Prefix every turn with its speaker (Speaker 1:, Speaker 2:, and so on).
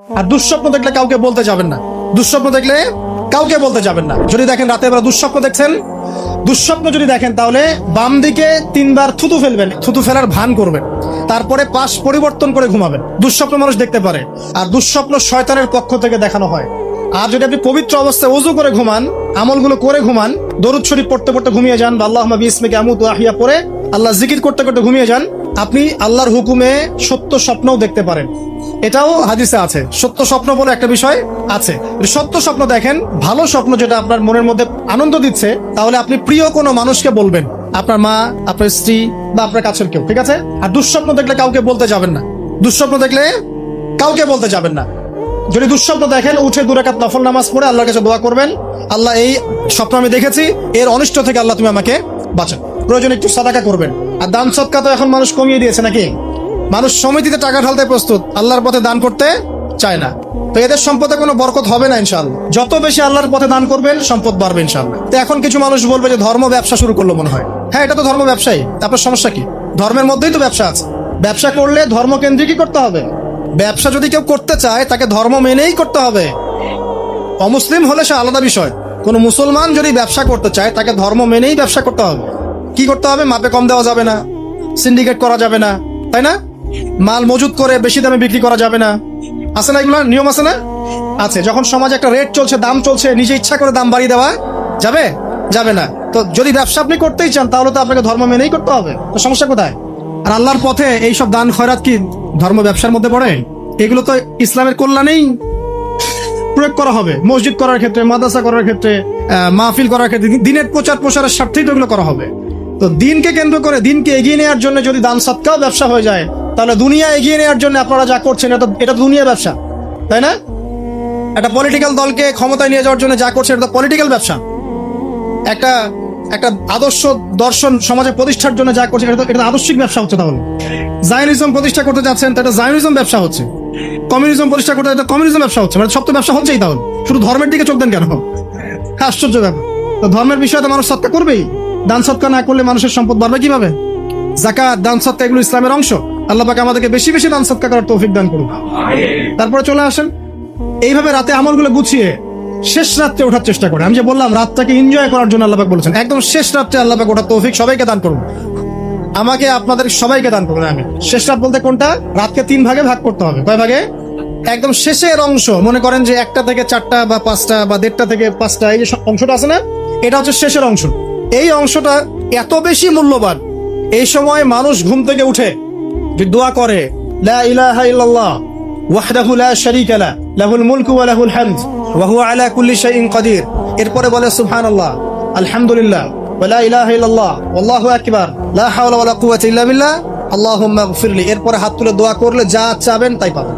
Speaker 1: আর দুঃস্বপ্ন দেখলে কাউকে বলতে যাবেন না। দুঃস্বপ্ন দেখলে কাউকে বলতে যাবেন না। যদি দেখেন রাতে বেলা দুঃস্বপ্ন দেখছেন, দুঃস্বপ্ন যদি দেখেন তাহলে বাম দিকে 3 বার থুতু ফেলবেন, থুতু ফেলার ভান করবেন, তারপরে পাশ পরিবর্তন করে ঘুমাবেন। দুঃস্বপ্ন মানুষ দেখতে পারে, আর দুঃস্বপ্ন শয়তানের পক্ষ থেকে দেখানো হয়। আর যদি আপনি পবিত্র অবস্থায় ওযু করে ঘুমান, আমলগুলো করে ঘুমান, দরুদ শরীফ পড়তে পড়তে ঘুমিয়ে যান, বা আল্লাহুম্মা বিসমিকা আমুতু ওয়া আহইয়া পড়ে আল্লাহ জিকির করতে করতে ঘুমিয়ে যান, আপনি আল্লাহর হুকুমে সত্য স্বপ্নও দেখতে পারেন। এটাও হাদিসে আছে, সত্য স্বপ্ন বলে একটা বিষয় আছে। সত্য স্বপ্ন দেখেন, ভালো স্বপ্ন যেটা আপনার মনের মধ্যে আনন্দ দিচ্ছে, তাহলে আপনি প্রিয় কোনো মানুষকে বলবেন, আপনার মা, আপনার স্ত্রী, বা আপনার কাছের কেউ, ঠিক আছে? আর দুঃস্বপ্ন দেখলে কাউকে বলতে যাবেন না। দুঃস্বপ্ন দেখলে কাউকে বলতে যাবেন না। যদি দুঃস্বপ্ন দেখেন, উঠে 2 রাকাত নফল নামাজ পড়ে আল্লাহর কাছে দোয়া করবেন, আল্লাহ এই স্বপ্ন আমি দেখেছি, এর অনিষ্ট থেকে আল্লাহ তুমি আমাকে বাঁচান। প্রয়োজন একটু সাদাকা করবেন। আর দান সদকা তো এখন মানুষ কমিয়ে দিয়েছে নাকি? মানুষ সমিতিতে টাকা ঢালতে প্রস্তুত, আল্লাহর পথে দান করতে চায় না। তো এদের সম্পদে কোনো বরকত হবে না ইনশাআল্লাহ। যত বেশি আল্লাহর পথে দান করবেন, সম্পদ বাড়বে ইনশাআল্লাহ। তো এখন কিছু মানুষ বলবে যে ধর্ম ব্যবসা শুরু করলো মনে হয়। হ্যাঁ, এটা তো ধর্ম ব্যবসায়ী, আপনার সমস্যা কি? ধর্মের মধ্যেই তো ব্যবসা আছে। ব্যবসা করলে ধর্মকেন্দ্রিকই করতে হবে। ব্যবসা যদি কেউ করতে চায়, তাকে ধর্ম মেনেই করতে হবে। অমুসলিম হলে সে আলাদা বিষয়। কোন মুসলমান যদি ব্যবসা করতে চায়, তাকে ধর্ম মেনেই ব্যবসা করতে হবে। কি করতে হবে? মাপে কম দেওয়া যাবে না, সিন্ডিকেট করা যাবে না, তাই না? মাল মজুত করে বেশি দামে বিক্রি করা যাবে না। আছে না এগুলো নিয়ম? আছে না? আছে। যখন সমাজে একটা রেট চলছে, দাম চলছে, নিজে ইচ্ছা করে দাম বাড়িয়ে দেওয়া যাবে? যাবে না। তো যদি ব্যবসা আপনি করতেই চান, তাহলে তো আপনাকে ধর্ম মেনেই করতে হবে। তো সমস্যা কোথায়? আর আল্লাহর পথে এইসব দান খয়রাত কি ধর্ম ব্যবসার মধ্যে পড়ে? এগুলো তো ইসলামের কল্যাণেই প্রয়োগ করা হবে। মসজিদ করার ক্ষেত্রে, মাদ্রাসা করার ক্ষেত্রে, মাহফিল করার ক্ষেত্রে, দিনের প্রচার প্রসারের স্বার্থেই তো এগুলো করা হবে। তো দিনকে কেন্দ্র করে, দিনকে এগিয়ে নেওয়ার জন্য যদি দান সদকাও ব্যবসা হয়ে যায়, তাহলে দুনিয়া এগিয়ে নেওয়ার জন্য আপনারা যা করছেন, এটা দুনিয়া ব্যবসা, তাই না? একটা পলিটিক্যাল দলকে ক্ষমতায় নিয়ে যাওয়ার জন্য যা করছে, এটা পলিটিক্যাল ব্যবসা। একটা আদর্শ দর্শন সমাজে প্রতিষ্ঠার জন্য যা করছে, এটা আদর্শিক ব্যবসা হচ্ছে। তাহলে জায়নিজম প্রতিষ্ঠা করতে যাচ্ছেন, তো এটা জায়নিজম ব্যবসা হচ্ছে। কমিউনিজম প্রতিষ্ঠা করতে, এটা কমিউনিজম ব্যবসা হচ্ছে। মানে সব তো ব্যবসা হচ্ছেই। তাহলে শুধু ধর্মের দিকে চোখ দেন কেন? আশ্চর্য ব্যাপার। তো ধর্মের বিষয়ে তো মানুষ সদকা করবেই। দান সদকা না করলে মানুষের সম্পদ বাড়বে কিভাবে? যাকাত, দান সদকা এগুলো ইসলামের অংশ। আল্লাহ পাক আমাদেরকে বেশি বেশি দান সদকা করার তৌফিক দান করুন। তারপরে চলে আসেন, এইভাবে রাতে আমলগুলো গুছিয়ে শেষ রাত্রে ওঠার চেষ্টা করে। আমি যে বললাম, রাতটাকে এনজয় করার জন্য আল্লাহ পাক বলেছেন, একদম শেষ রাত্রে আল্লাহ পাক ওঠার তৌফিক সবাইকে দান করুন। আমাকে, আপনাদের সবাইকে দান করুন। আমি শেষ রাত বলতে কোনটা? রাতকে 3 ভাগে ভাগ করতে হবে। কয় ভাগে? একদম শেষের অংশ। মনে করেন যে 1টা থেকে 4টা বা 5টা বা 1:30 থেকে 5টা, এই যে অংশটা আছে না, এটা হচ্ছে শেষের অংশ। এই অংশটা এত বেশি মূল্যবান। এই সময় মানুষ ঘুম থেকে উঠে যে দোয়া করে, লা ইলাহা ইল্লাল্লাহ ওয়াহদাহু লা শারীকা লাহু লাহুল মুলকু ওয়া লাহুল হামদ ওয়া হুয়া আলা কুল্লি শাইইন কাদির। এরপরে বলে সুবহানাল্লাহ, আলহামদুলিল্লাহ, ওয়া লা ইলাহা ইল্লাল্লাহ ওয়াল্লাহু আকবার, লা হাওলা ওয়া লা কুওয়াতা ইল্লা বিল্লাহ, আল্লাহুম্মা গফিরলি। এরপরে হাত তুলে দোয়া করলে যা চাবেন তাই পাবেন।